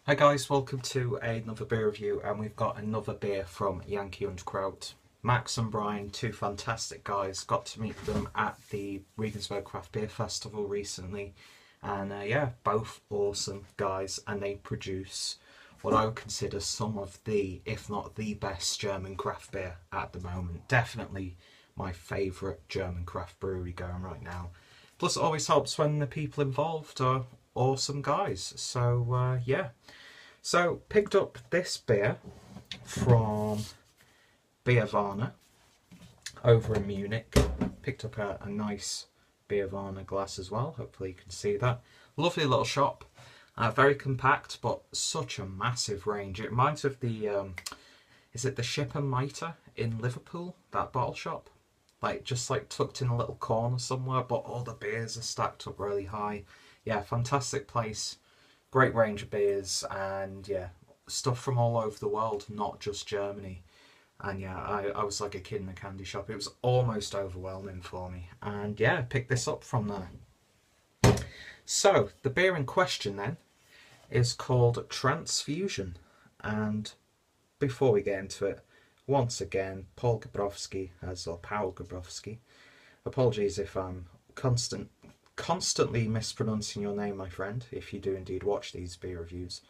Hi guys, welcome to another beer review, and we've got another beer from Yankee Kraut. Max and Brian, two fantastic guys, got to meet them at the Regensburg Craft Beer Festival recently, and yeah, both awesome guys, and they produce what I would consider some of the, if not the best German craft beer at the moment. Definitely my favourite German craft brewery going right now. Plus it always helps when the people involved are awesome guys, so yeah. So picked up this beer from Biervana over in Munich. Picked up a nice Biervana glass as well, hopefully you can see that. Lovely little shop, very compact but such a massive range. It reminds me of the, is it the Ship and Mitre in Liverpool, that bottle shop? Like just like tucked in a little corner somewhere, but all the beers are stacked up really high. Yeah, fantastic place. Great range of beers, and yeah, stuff from all over the world, not just Germany. And yeah, I was like a kid in a candy shop. It was almost overwhelming for me. And yeah, I picked this up from there. So, the beer in question then is called Transfusion. And before we get into it, once again, Paul Grabowski, apologies if I'm constantly mispronouncing your name, my friend, if you do indeed watch these beer reviews,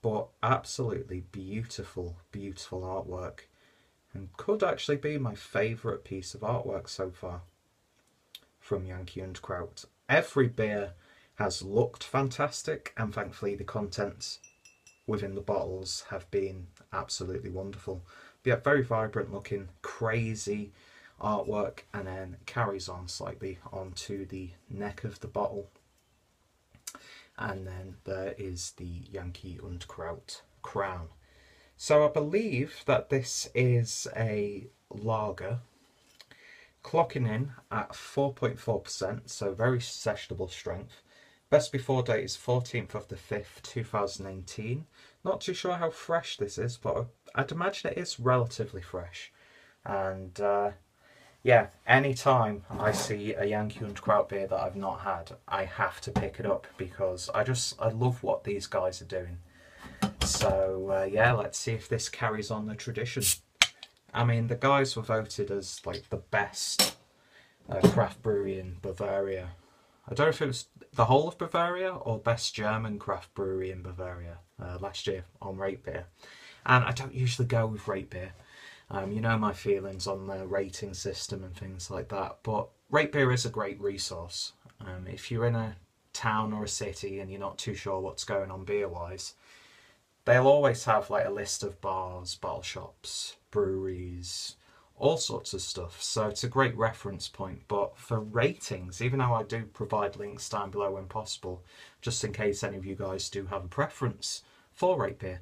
but absolutely beautiful artwork, and could actually be my favourite piece of artwork so far from Yankee Kraut. Every beer has looked fantastic, and thankfully the contents within the bottles have been absolutely wonderful. But yeah, very vibrant looking, crazy artwork, and then carries on slightly onto the neck of the bottle, and then there is the Yankee Kraut crown. So I believe that this is a lager, clocking in at 4.4%, so very sessionable strength. Best before date is 14th of the 5th 2018. Not too sure how fresh this is, but I'd imagine it is relatively fresh. And yeah, anytime I see a Yankee Kraut beer that I've not had, I have to pick it up because I love what these guys are doing. So yeah, let's see if this carries on the tradition. I mean, the guys were voted as like the best craft brewery in Bavaria. I don't know if it was the whole of Bavaria or best German craft brewery in Bavaria last year on Rate Beer. And I don't usually go with Rate Beer. You know my feelings on the rating system and things like that, but Rate Beer is a great resource. If you're in a town or a city and you're not too sure what's going on beer-wise, they'll always have like a list of bars, bottle shops, breweries, all sorts of stuff. So it's a great reference point. But for ratings, even though I do provide links down below when possible, just in case any of you guys do have a preference for Rate Beer,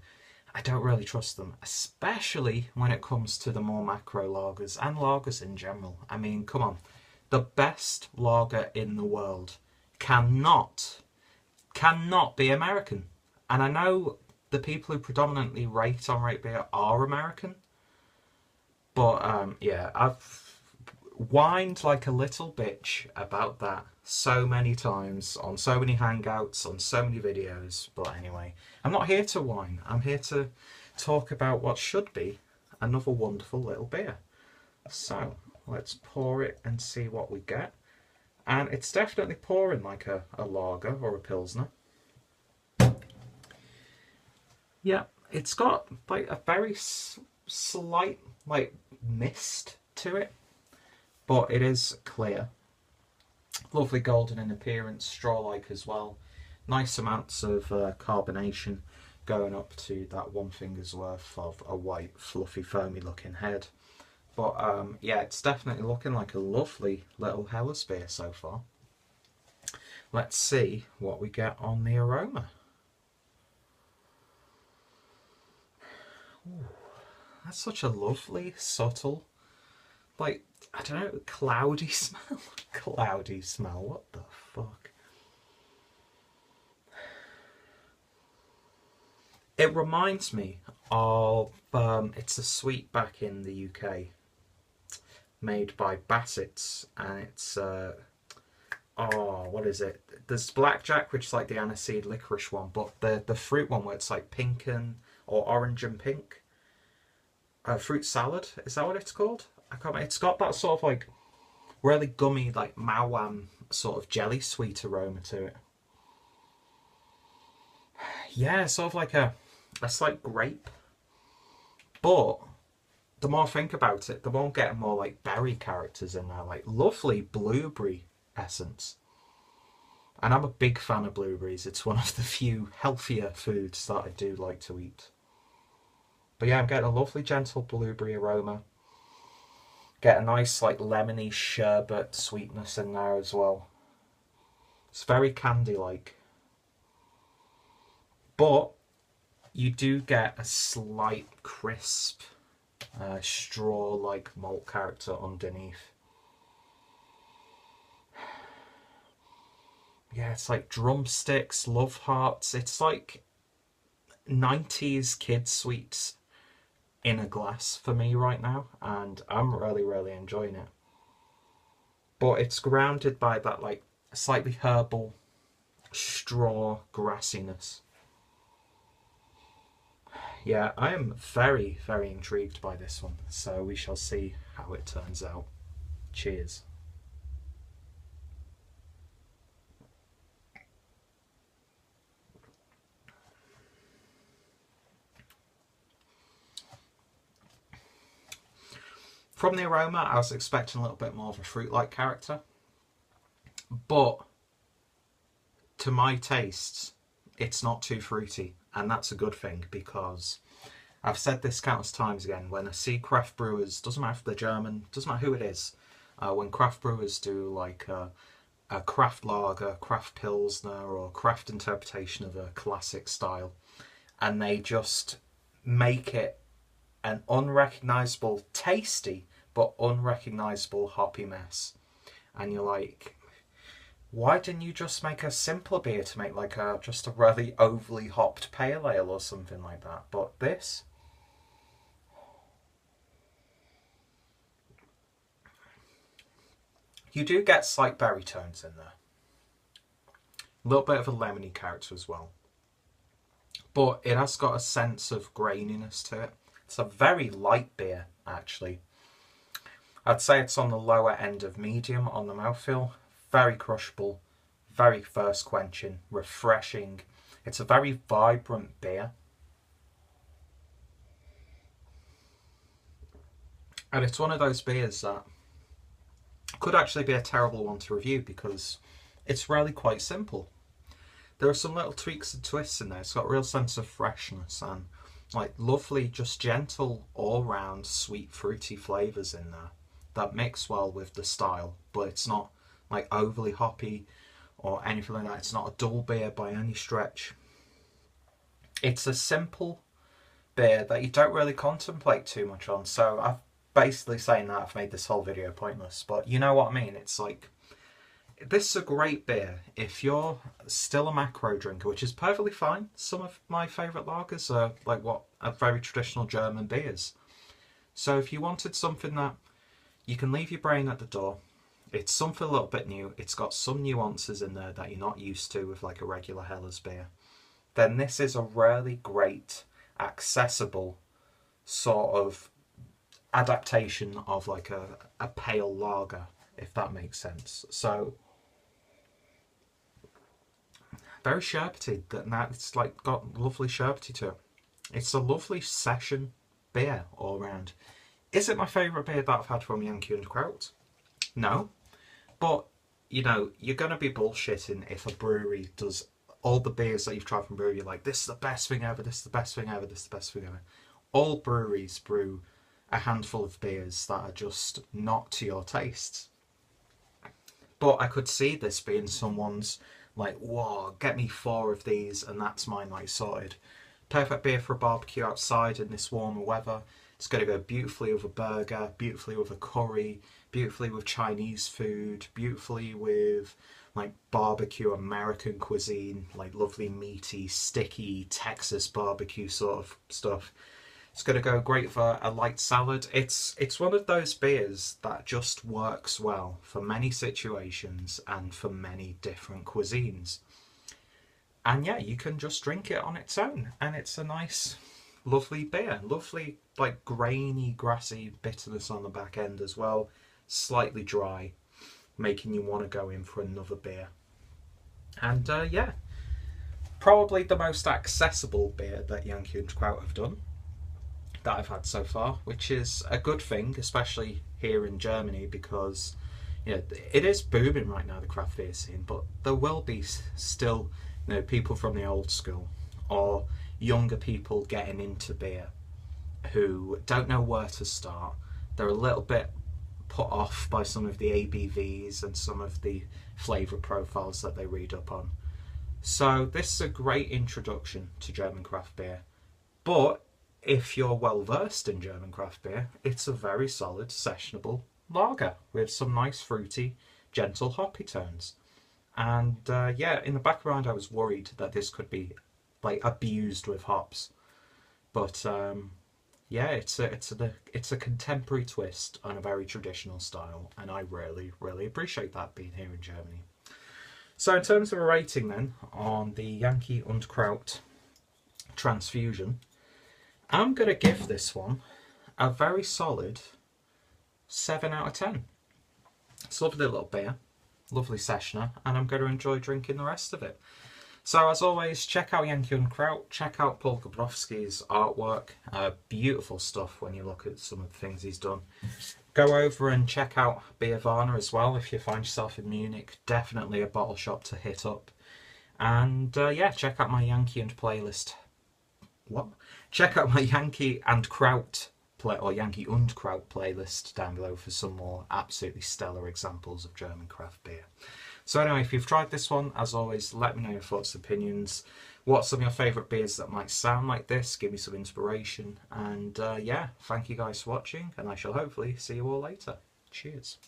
I don't really trust them, especially when it comes to the more macro lagers and lagers in general. I mean, come on. The best lager in the world cannot be American. And I know the people who predominantly rate on Rate Beer are American, but yeah, I've whined like a little bitch about that so many times on so many hangouts, on so many videos. But anyway, I'm not here to whine, I'm here to talk about what should be another wonderful little beer. So let's pour it and see what we get. And it's definitely pouring like a lager or a pilsner. Yeah, it's got like a very slight like mist to it, but it is clear. Lovely golden in appearance, straw-like as well. Nice amounts of carbonation going up to that one finger's worth of a white, fluffy, foamy looking head. But yeah, it's definitely looking like a lovely little Helles beer so far. Let's see what we get on the aroma. Ooh, that's such a lovely, subtle, like, I don't know, cloudy smell. Cloudy smell, what the fuck? It reminds me of, it's a sweet back in the UK, made by Bassett's, and it's oh, what is it? There's blackjack, which is like the aniseed licorice one, but the fruit one where it's like pink and or orange and pink. Fruit salad, is that what it's called? I can't. It's got that sort of like really gummy, like mawam sort of jelly sweet aroma to it. Yeah, sort of like a slight grape. But the more I think about it, the more I'm getting more like berry characters in there, like lovely blueberry essence. And I'm a big fan of blueberries. It's one of the few healthier foods that I do like to eat. But yeah, I'm getting a lovely gentle blueberry aroma. Get a nice like lemony sherbet sweetness in there as well. It's very candy-like. But you do get a slight crisp straw-like malt character underneath. Yeah, it's like drumsticks, love hearts. It's like 90s kid sweets in a glass for me right now, and I'm really, really enjoying it. But it's grounded by that like slightly herbal straw grassiness. Yeah, I am very, very intrigued by this one, so we shall see how it turns out. Cheers. From the aroma, I was expecting a little bit more of a fruit-like character, but to my tastes, it's not too fruity, and that's a good thing because I've said this countless times again. When I see craft brewers, doesn't matter if they're German, doesn't matter who it is, when craft brewers do like a craft lager, craft pilsner, or craft interpretation of a classic style, and they just make it an unrecognisable, tasty but unrecognisable hoppy mess. And you're like, why didn't you just make a simpler beer to make like a just a really overly hopped pale ale or something like that? But this, you do get slight berry tones in there. A little bit of a lemony character as well. But it has got a sense of graininess to it. It's a very light beer, actually. I'd say it's on the lower end of medium on the mouthfeel. Very crushable, very thirst quenching, refreshing. It's a very vibrant beer. And it's one of those beers that could actually be a terrible one to review because it's really quite simple. There are some little tweaks and twists in there. It's got a real sense of freshness and like lovely, just gentle, all-round sweet, fruity flavours in there that mix well with the style, but it's not like overly hoppy or anything like that. It's not a dull beer by any stretch. It's a simple beer that you don't really contemplate too much on. So I've basically saying that I've made this whole video pointless, but you know what I mean. It's like, this is a great beer if you're still a macro drinker, which is perfectly fine. Some of my favourite lagers are like what are very traditional German beers. So if you wanted something that you can leave your brain at the door, it's something a little bit new, it's got some nuances in there that you're not used to with like a regular Hellas beer, then this is a really great, accessible sort of adaptation of like a pale lager, if that makes sense. So very sherbety, that it's like got lovely sherbety to it. It's a lovely session beer all round. Is it my favourite beer that I've had from Yankee Kraut? No. But, you know, you're going to be bullshitting if a brewery does all the beers that you've tried from brewery, you're like, this is the best thing ever, this is the best thing ever, this is the best thing ever. All breweries brew a handful of beers that are just not to your taste. But I could see this being someone's like, whoa, get me 4 of these and that's mine, like, sorted. Perfect beer for a barbecue outside in this warmer weather. It's going to go beautifully with a burger, beautifully with a curry, beautifully with Chinese food, beautifully with like barbecue American cuisine, like lovely meaty, sticky Texas barbecue sort of stuff. It's going to go great for a light salad. It's one of those beers that just works well for many situations and for many different cuisines. And yeah, you can just drink it on its own, and it's a nice, lovely beer. Lovely, like grainy, grassy bitterness on the back end as well. Slightly dry, making you want to go in for another beer. And yeah, probably the most accessible beer that Yankee Kraut have done that I've had so far, which is a good thing, especially here in Germany, because it is booming right now, the craft beer scene, but there will be still people from the old school or younger people getting into beer who don't know where to start. They're a little bit put off by some of the ABVs and some of the flavour profiles that they read up on. So this is a great introduction to German craft beer. But if you're well versed in German craft beer, it's a very solid, sessionable lager with some nice fruity, gentle hoppy tones. And yeah, in the back of my mind I was worried that this could be like abused with hops. But yeah, it's a contemporary twist on a very traditional style, and I really, really appreciate that being here in Germany. So in terms of a rating then, on the Yankee Kraut Transfusion, I'm going to give this one a very solid 7 out of 10. It's a lovely little beer, lovely sessioner, and I'm going to enjoy drinking the rest of it. So as always, check out Yankee Kraut, check out Paul Grabowski's artwork. Beautiful stuff when you look at some of the things he's done. Go over and check out Biervana as well if you find yourself in Munich. Definitely a bottle shop to hit up. And yeah, check out my Yankee and playlist. What? Check out my Yankee and Kraut Yankee und Kraut playlist down below for some more absolutely stellar examples of German craft beer. So anyway, if you've tried this one, as always, let me know your thoughts and opinions. What's some of your favourite beers that might sound like this? Give me some inspiration. And yeah, thank you guys for watching, and I shall hopefully see you all later. Cheers.